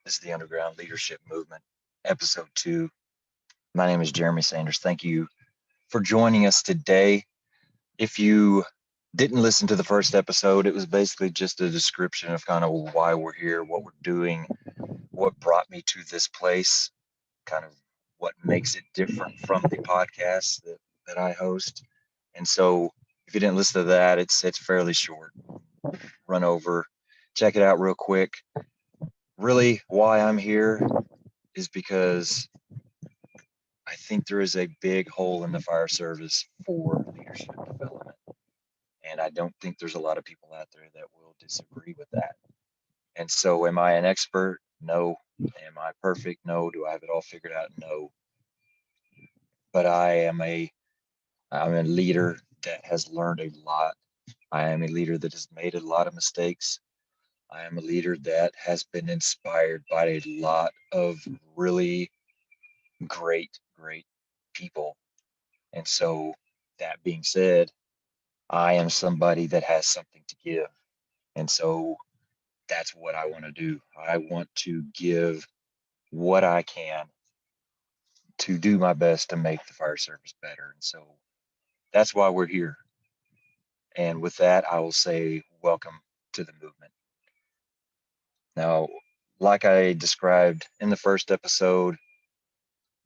This is the Underground Leadership Movement, episode 2. My name is Jeremy Sanders. Thank you for joining us today. If you didn't listen to the first episode, it was basically just a description of kind of why we're here, what we're doing, what brought me to this place, kind of what makes it different from the podcast that I host. And so if you didn't listen to that, it's fairly short. Run over, check it out real quick. Really, why I'm here is because I think there is a big hole in the fire service for leadership development. And I don't think there's a lot of people out there that will disagree with that. And so, am I an expert? No. Am I perfect? No. Do I have it all figured out? No. But I'm a leader that has learned a lot. I am a leader that has made a lot of mistakes. I am a leader that has been inspired by a lot of really great people. And so, that being said, I am somebody that has something to give. And so that's what I want to do. I want to give what I can to do my best to make the fire service better. And so that's why we're here. And with that, I will say welcome to the movement. Now, like I described in the first episode,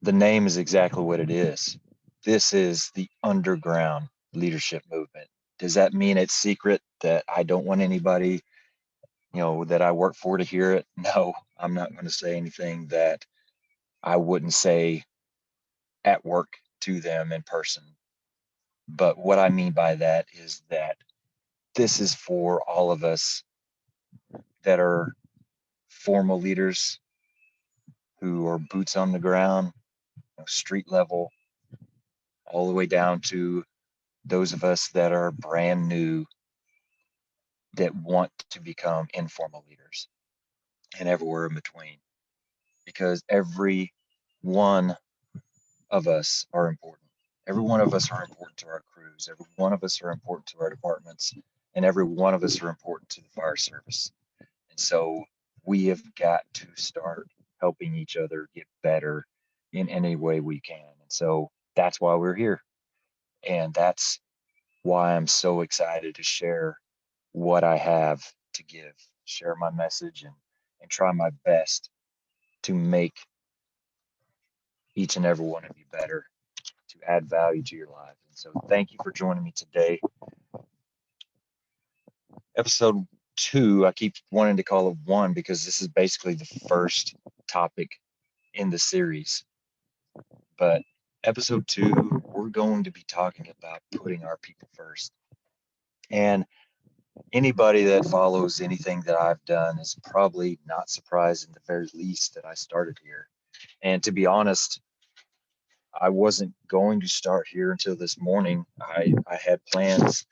the name is exactly what it is. This is the underground leadership movement. Does that mean it's secret, that I don't want anybody that I work for to hear it? No, I'm not going to say anything that I wouldn't say at work to them in person. But what I mean by that is that this is for all of us that are formal leaders who are boots on the ground, street level, all the way down to those of us that are brand new that want to become informal leaders, and everywhere in between. Because every one of us are important. Every one of us are important to our crews. Every one of us are important to our departments, and every one of us are important to the fire service. And so we have got to start helping each other get better in any way we can. And so that's why we're here. And that's why I'm so excited to share what I have to give, share my message, and try my best to make each and every one of you better, to add value to your lives. And so thank you for joining me today. Episode 2, I keep wanting to call it 1 because this is basically the first topic in the series. But episode 2, we're going to be talking about putting our people first. And anybody that follows anything that I've done is probably not surprised in the very least that I started here. And to be honest, I wasn't going to start here until this morning. I had plans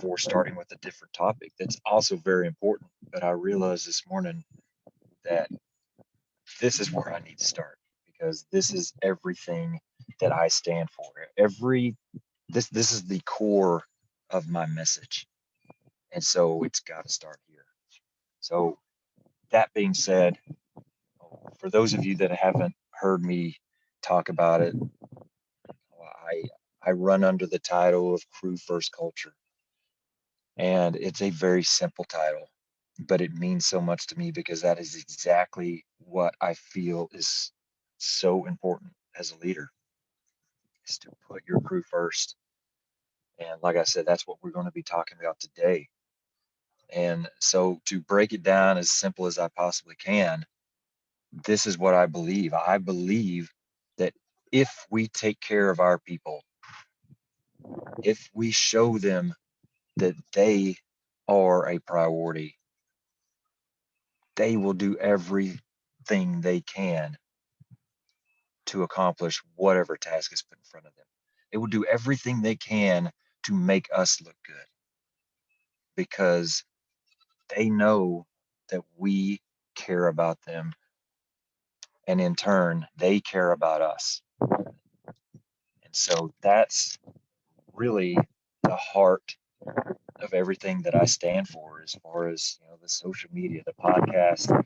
for starting with a different topic that's also very important, but I realized this morning that this is where I need to start because this is everything that I stand for. This is the core of my message. And so it's got to start here. So that being said, for those of you that haven't heard me talk about it, I I run under the title of Crew First Culture. And it's a very simple title, but it means so much to me because that is exactly what I feel is so important as a leader, is to put your crew first. And like I said, that's what we're going to be talking about today. And so to break it down as simple as I possibly can, this is what I believe. I believe that if we take care of our people, if we show them that they are a priority, they will do everything they can to accomplish whatever task is put in front of them. They will do everything they can to make us look good because they know that we care about them, and in turn, they care about us. And so that's really the heart of everything that I stand for as far as the social media, the podcast,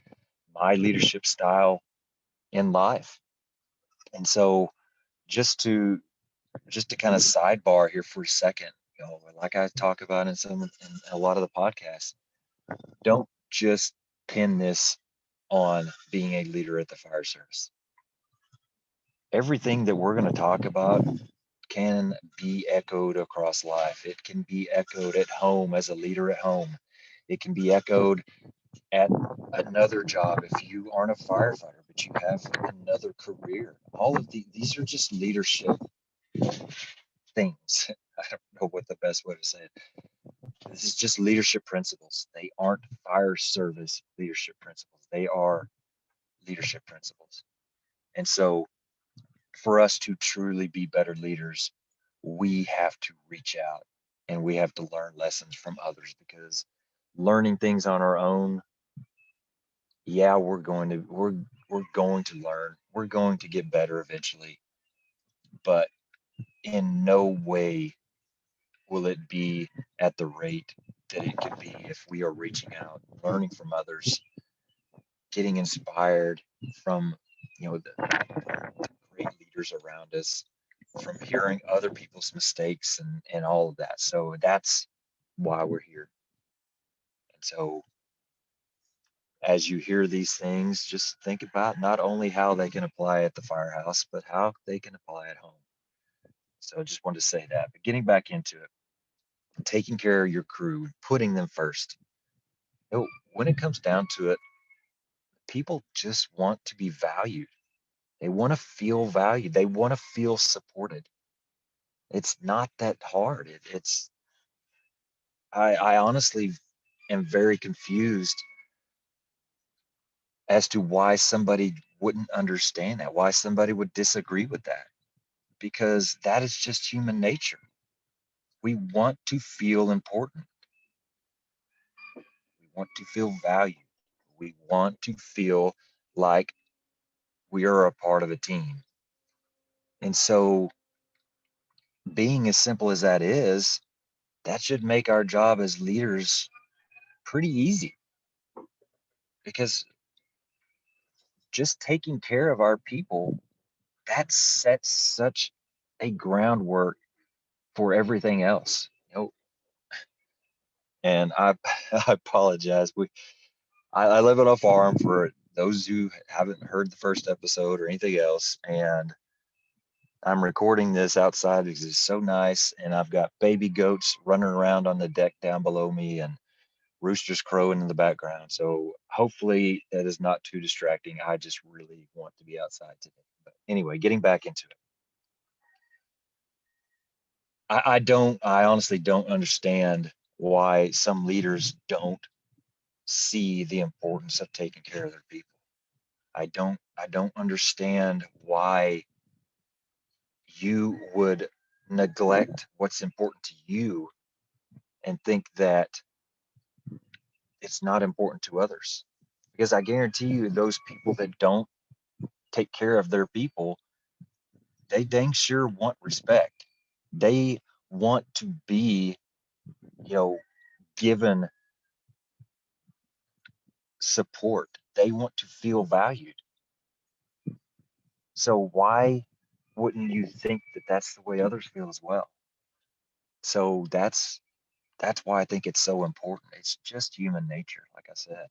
my leadership style in life. And so just to kind of sidebar here for a second, like I talk about in a lot of the podcasts, don't just pin this on being a leader at the fire service. Everything that we're going to talk about can be echoed across life. It can be echoed at home as a leader at home. It can be echoed at another job if you aren't a firefighter, but you have another career. All of these are just leadership things. I don't know what the best way to say it. This is just leadership principles. They aren't fire service leadership principles. They are leadership principles. And so for us to truly be better leaders, we have to reach out and we have to learn lessons from others, because learning things on our own, yeah, we're going to learn. We're going to get better eventually, but in no way will it be at the rate that it could be if we are reaching out, learning from others, getting inspired from the great leaders around us, from hearing other people's mistakes and all of that. So that's why we're here. And so as you hear these things, just think about not only how they can apply at the firehouse, but how they can apply at home. So I just wanted to say that. But getting back into it, taking care of your crew, putting them first. When it comes down to it, people just want to be valued. They want to feel valued. They want to feel supported. It's not that hard. I honestly am very confused as to why somebody wouldn't understand that, why somebody would disagree with that, because that is just human nature. We want to feel important. We want to feel valued. We want to feel like we are a part of a team. And so, being as simple as that is, that should make our job as leaders pretty easy, because just taking care of our people, that sets such a groundwork for everything else. And I apologize. I live on a farm, for those who haven't heard the first episode or anything else, and I'm recording this outside because it's so nice, and I've got baby goats running around on the deck down below me and roosters crowing in the background. So hopefully that is not too distracting. I just really want to be outside today. But anyway, getting back into it. I honestly don't understand why some leaders don't see the importance of taking care of their people. I don't understand why you would neglect what's important to you and think that it's not important to others. Because I guarantee you, those people that don't take care of their people, they dang sure want respect. They want to be, you know, given support. They want to feel valued. So why wouldn't you think that that's the way others feel as well? So that's why I think it's so important. It's just human nature, like I said.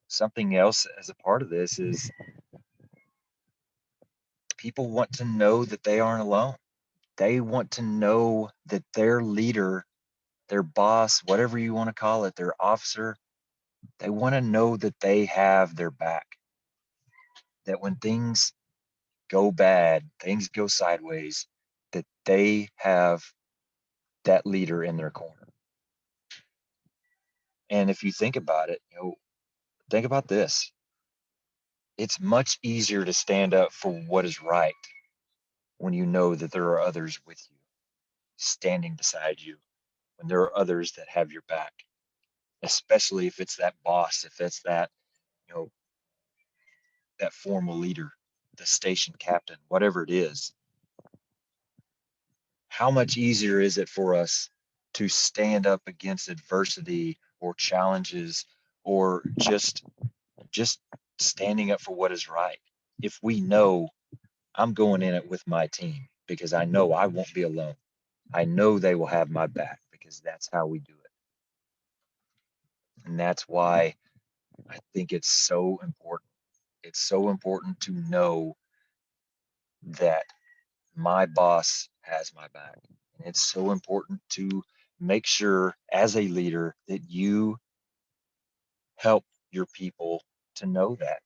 Something else as a part of this is people want to know that they aren't alone. They want to know that their leader, their boss, whatever you want to call it, their officer, they want to know that they have their back. That when things go bad, things go sideways, that they have that leader in their corner. And if you think about it, think about this. It's much easier to stand up for what is right when you know that there are others with you, standing beside you, when there are others that have your back, especially if it's that boss, if it's that, you know, that formal leader, the station captain, whatever it is. How much easier is it for us to stand up against adversity or challenges, or just just standing up for what is right. If we know I'm going in it with my team because I know I won't be alone. I know they will have my back because that's how we do it. And that's why I think it's so important. It's so important to know that my boss has my back. And it's so important to make sure as a leader that you help your people to know that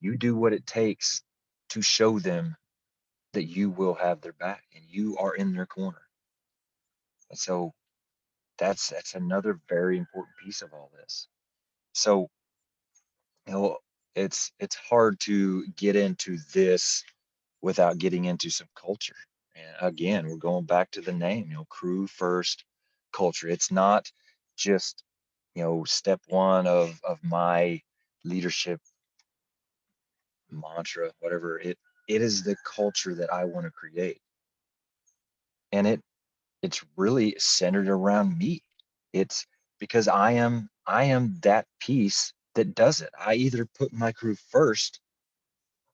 you do what it takes to show them that you will have their back and you are in their corner. And so that's another very important piece of all this. So, you know, it's hard to get into this without getting into some culture. And again, we're going back to the name, crew first culture. It's not just, step one of my leadership mantra, whatever it is the culture that I want to create. And it's really centered around me. It's because I am that piece that does it. I either put my crew first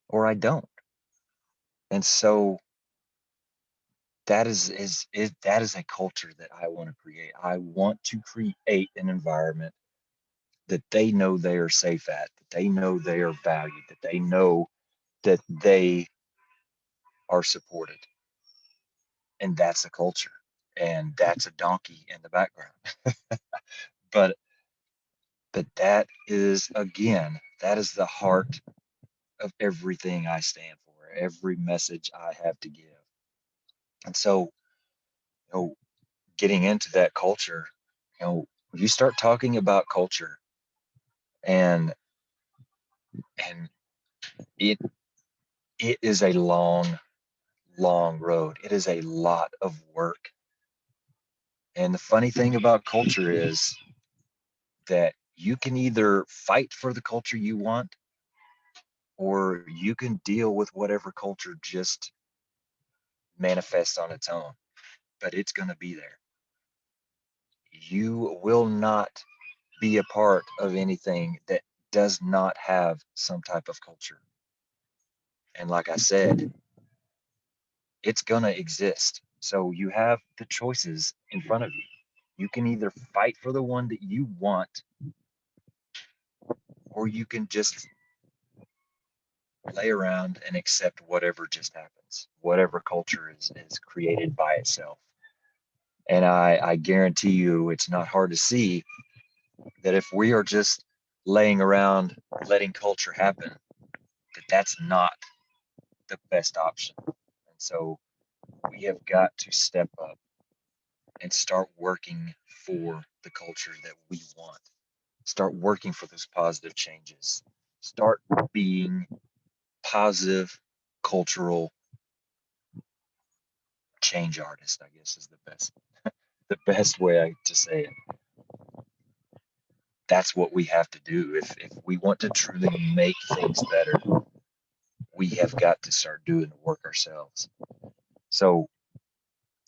or I don't. And so that is a culture that I want to create. I want to create an environment that they know they are safe at, that they know they are valued, that they know that they are supported. And that's a culture. And that's a donkey in the background. But that is, again, that is the heart of everything I stand for, every message I have to give. And so, you know, getting into that culture, you start talking about culture, and and it it is a long, long road. It is a lot of work. And the funny thing about culture is that you can either fight for the culture you want, or you can deal with whatever culture just manifests on its own, but it's going to be there. You will not be a part of anything that does not have some type of culture. And like I said, it's going to exist. So you have the choices in front of you. You can either fight for the one that you want, or you can just lay around and accept whatever just happens, whatever culture is created by itself. And I guarantee you, it's not hard to see that if we are just laying around letting culture happen, that that's not the best option. And so we have got to step up and start working for the culture that we want. Start working for those positive changes. Start being positive cultural change artists, I guess is the best way to say it. That's what we have to do. If we want to truly make things better, we have got to start doing the work ourselves. So,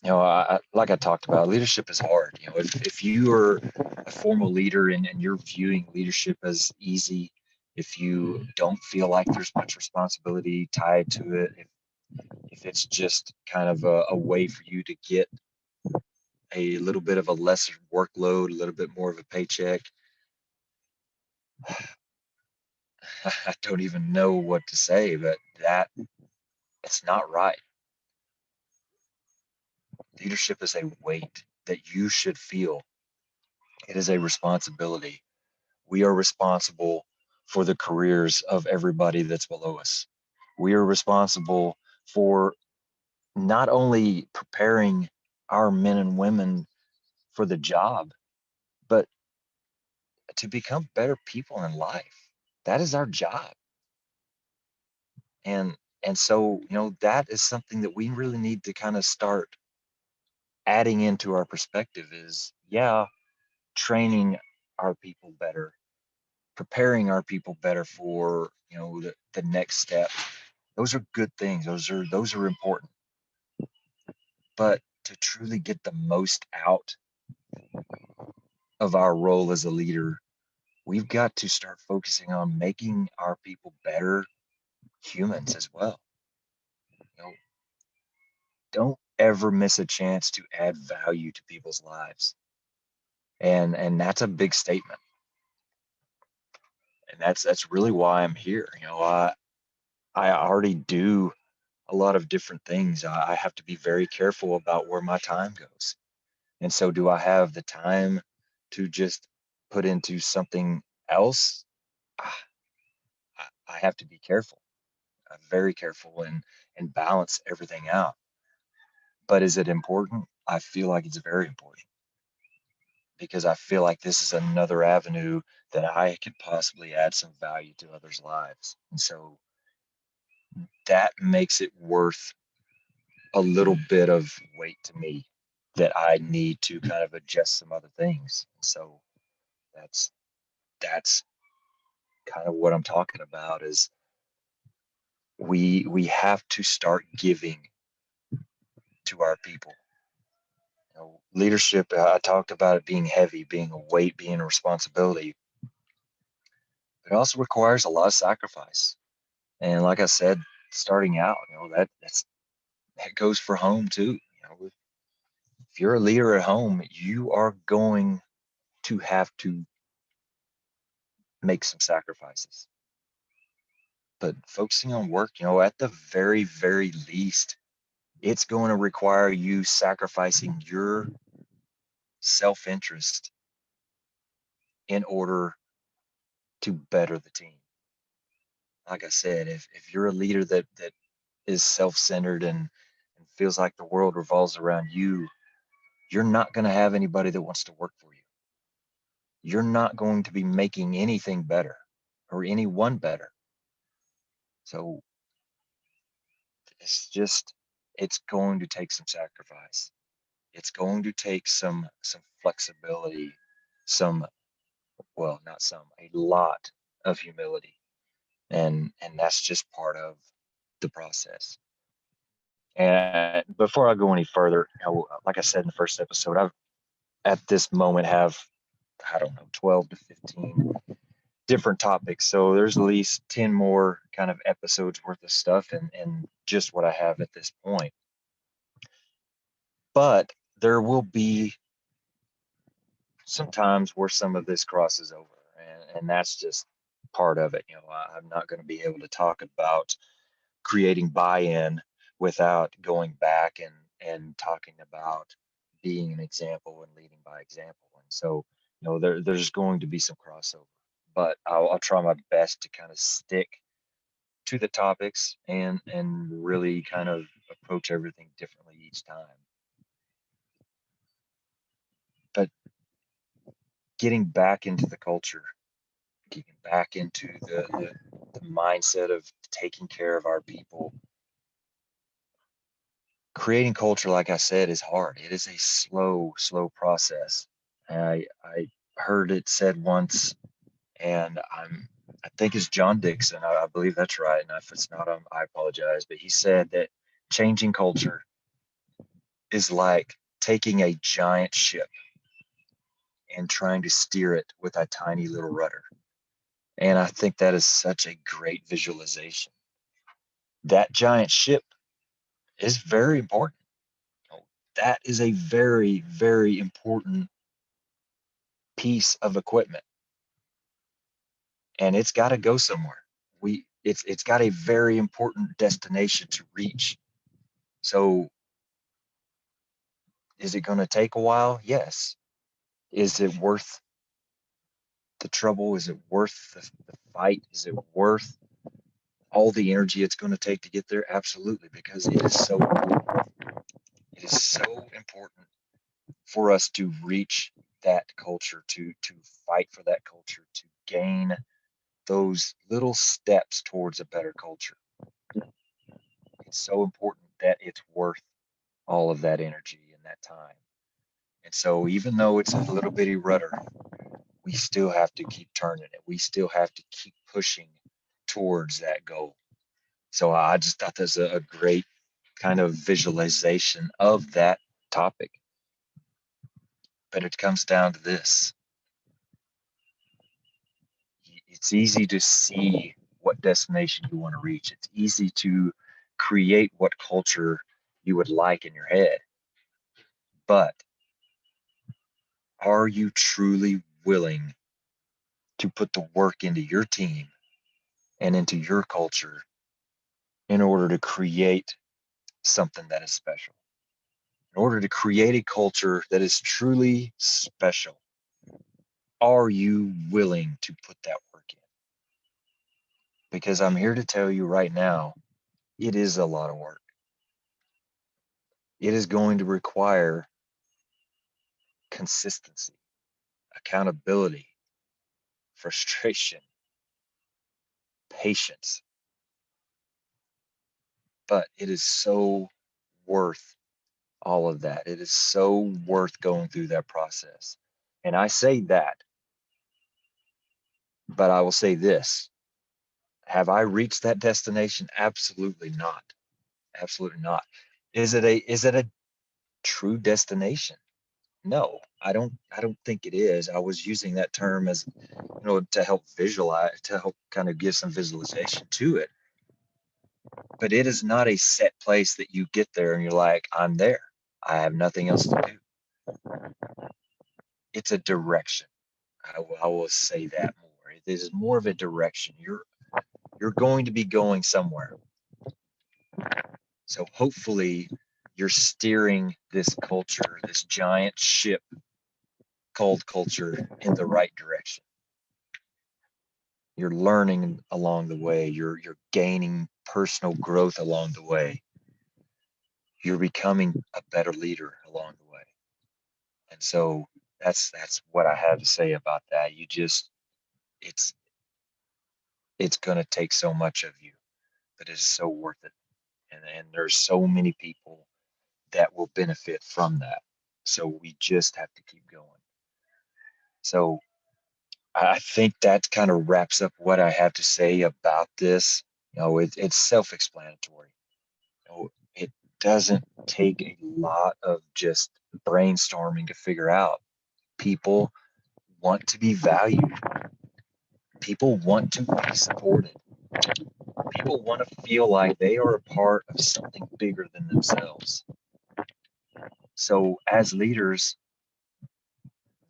like I talked about, leadership is hard. If you are a formal leader and you're viewing leadership as easy, if you don't feel like there's much responsibility tied to it, if it's just kind of a way for you to get a little bit of a lesser workload, a little bit more of a paycheck, I don't even know what to say, but that it's not right. Leadership is a weight that you should feel. It is a responsibility. We are responsible for the careers of everybody that's below us. We are responsible for not only preparing our men and women for the job, but to become better people in life. That is our job. And so, that is something that we really need to kind of start adding into our perspective is, yeah, training our people better, preparing our people better for, the next step. Those are good things. Those are important. But to truly get the most out of our role as a leader, we've got to start focusing on making our people better humans as well. You know, don't ever miss a chance to add value to people's lives. And that's a big statement. And that's really why I'm here. I already do a lot of different things. I have to be very careful about where my time goes. And so, do I have the time to just put into something else? Ah, I have to be careful, very careful, and balance everything out. But is it important? I feel like it's very important because I feel like this is another avenue that I could possibly add some value to others' lives. And so that makes it worth a little bit of weight to me that I need to kind of adjust some other things. So that's that's kind of what I'm talking about is we have to start giving to our people. Leadership, I talked about it being heavy, being a weight, being a responsibility. It also requires a lot of sacrifice. And like I said, starting out, that goes for home too. If you're a leader at home, you are going to have to make some sacrifices. But focusing on work, at the very, very least, it's going to require you sacrificing your self-interest in order to better the team. Like I said, if you're a leader that is self-centered and feels like the world revolves around you, you're not going to have anybody that wants to work for you. You're not going to be making anything better or anyone better. So it's going to take some sacrifice. It's going to take some flexibility, some, well, not some, a lot of humility. And that's just part of the process. And before I go any further, like I said in the first episode, I've at this moment have, I don't know, 12 to 15 different topics. So there's at least 10 more kind of episodes worth of stuff and just what I have at this point. But there will be some times where some of this crosses over, and that's just part of it. I'm not going to be able to talk about creating buy-in without going back and talking about being an example and leading by example. And so, there's going to be some crossover, but I'll try my best to kind of stick to the topics and really kind of approach everything differently each time. But getting back into the culture, getting back into the mindset of taking care of our people. Creating culture, like I said, is hard. It is a slow process. I heard it said once, and I think it's John Dixon. I believe that's right. And if it's not, I apologize. But he said that changing culture is like taking a giant ship and trying to steer it with a tiny little rudder. And I think that is such a great visualization. That giant ship is very important. That is a very, very important piece of equipment, and it's got to go somewhere. It's got a very important destination to reach. So is it going to take a while? Yes. Is it worth the trouble? Is it worth the fight? Is it worth all the energy it's going to take to get there? Absolutely, because it is so important. It is so important for us to reach that culture, to fight for that culture, to gain those little steps towards a better culture. It's so important that it's worth all of that energy and that time. And so, even though it's a little bitty rudder, we still have to keep turning it. We still have to keep pushing towards that goal. So, I just thought that's a great kind of visualization of that topic. But it comes down to this: It's easy to see what destination you want to reach. It's easy to create what culture you would like in your head. But are you truly willing to put the work into your team and into your culture in order to create something that is special? In order to create a culture that is truly special, are you willing to put that work in? Because I'm here to tell you right now, it is a lot of work. It is going to require consistency, accountability, frustration, patience, but it is so worth all of that. It is so worth going through that process. And I say that, but I will say this. Have I reached that destination? Absolutely not. Absolutely not. Is it a true destination? No, I don't think it is. I was using that term as, to help visualize, to help kind of give some visualization to it. But it is not a set place that you get there and you're like, I'm there. I have nothing else to do. It's a direction. I will say that more. It is more of a direction. You're going to be going somewhere. So hopefully you're steering this culture, this giant ship called culture, in the right direction. You're learning along the way. You're gaining personal growth along the way. You're becoming a better leader along the way. And so that's what I have to say about that. It's it's going to take so much of you, but it's so worth it. And there's so many people that will benefit from that. So we just have to keep going. So I think that kind of wraps up what I have to say about this. It's self-explanatory. It doesn't take a lot of just brainstorming to figure out. People want to be valued. People want to be supported. People want to feel like they are a part of something bigger than themselves. So, as leaders,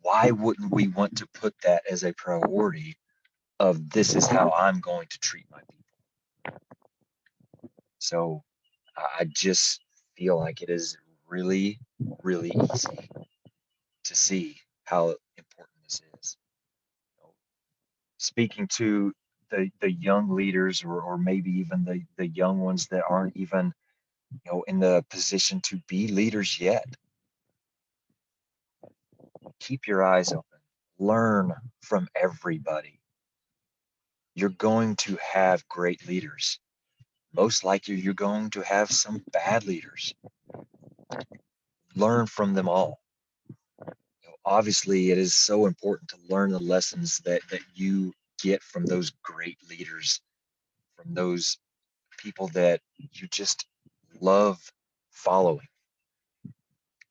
why wouldn't we want to put that as a priority of this is how I'm going to treat my people? So, I just feel like it is really, really easy to see how important this is. Speaking to the young leaders, or maybe even the young ones that aren't even in the position to be leaders yet, keep your eyes open, learn from everybody. You're going to have great leaders. Most likely you're going to have some bad leaders. Learn from them all. Obviously it is so important to learn the lessons that you get from those great leaders, from those people that you just love following.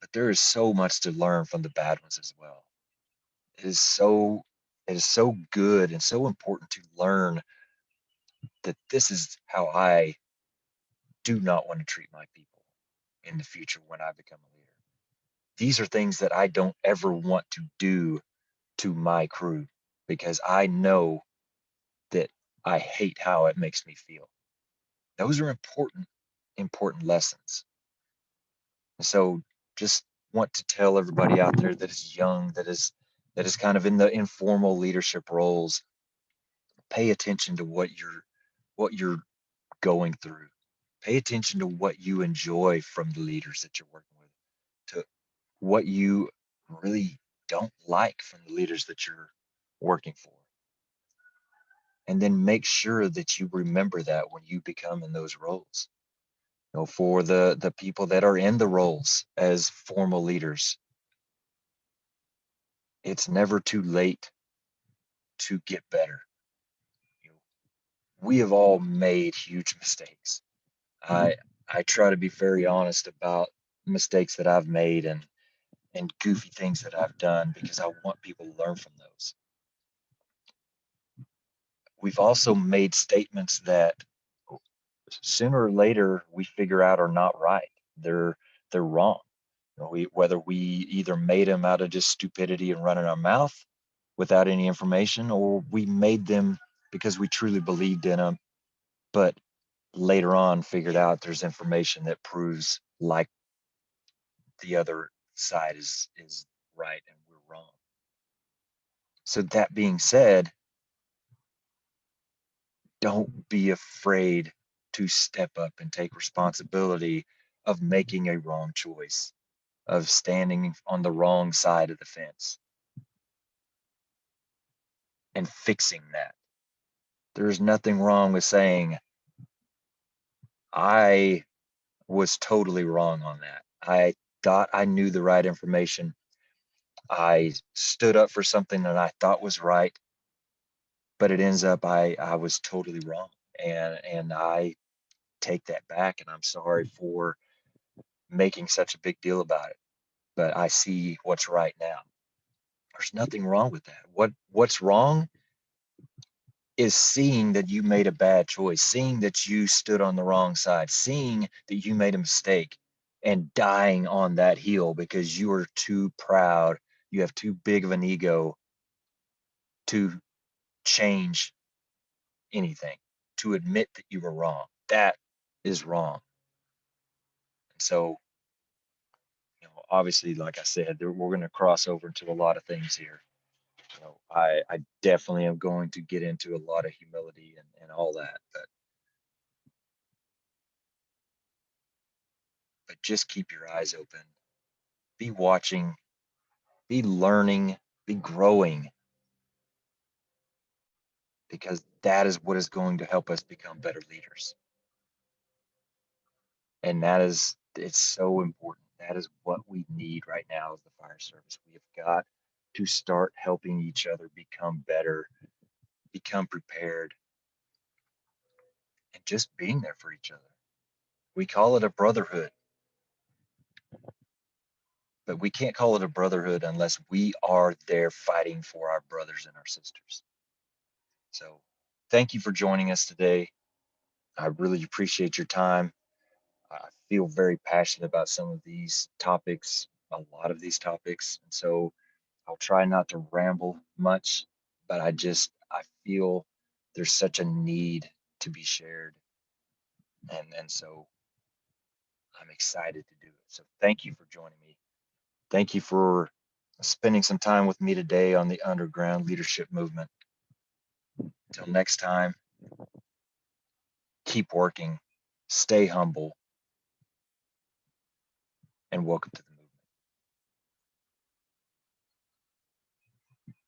But there is so much to learn from the bad ones as well. It is so it is so good and so important to learn that this is how I do not want to treat my people in the future when I become a leader. These are things that I don't ever want to do to my crew because I know that I hate how it makes me feel. Those are important lessons. And so just want to tell everybody out there that is young, that is kind of in the informal leadership roles, pay attention to what you're going through. Pay attention to what you enjoy from the leaders that you're working with, to what you really don't like from the leaders that you're working for. And then make sure that you remember that when you become in those roles. For the people that are in the roles as formal leaders, it's never too late to get better. You know, we have all made huge mistakes. I try to be very honest about mistakes that I've made and goofy things that I've done because I want people to learn from those. we've also made statements that sooner or later we figure out are not right. They're wrong. Whether we either made them out of just stupidity and running our mouth without any information, or we made them because we truly believed in them, but later on figured out there's information that proves like the other side is right and we're wrong. So that being said, don't be afraid to step up and take responsibility of making a wrong choice, of standing on the wrong side of the fence and fixing that. There's nothing wrong with saying, I was totally wrong on that. I thought I knew the right information. I stood up for something that I thought was right, but it ends up I was totally wrong. And I take that back, and I'm sorry for making such a big deal about it. But I see what's right now. There's nothing wrong with that. What's wrong is seeing that you made a bad choice, seeing that you stood on the wrong side, seeing that you made a mistake and dying on that hill because you are too proud, you have too big of an ego to change anything, to admit that you were wrong. That is wrong. And so, obviously, like I said, we're going to cross over into a lot of things here. I definitely am going to get into a lot of humility and all that, but just keep your eyes open, be watching, be learning, be growing, because that is what is going to help us become better leaders. And it's so important. That is what we need right now as the fire service. We have got to start helping each other become better, become prepared, and just being there for each other. We call it a brotherhood, but we can't call it a brotherhood unless we are there fighting for our brothers and our sisters. So thank you for joining us today. I really appreciate your time. I feel very passionate about some of these topics, a lot of these topics. And so I'll try not to ramble much, but I feel there's such a need to be shared. And so I'm excited to do it. So thank you for joining me. Thank you for spending some time with me today on the Underground Leadership Movement. Until next time, keep working, stay humble, and welcome to the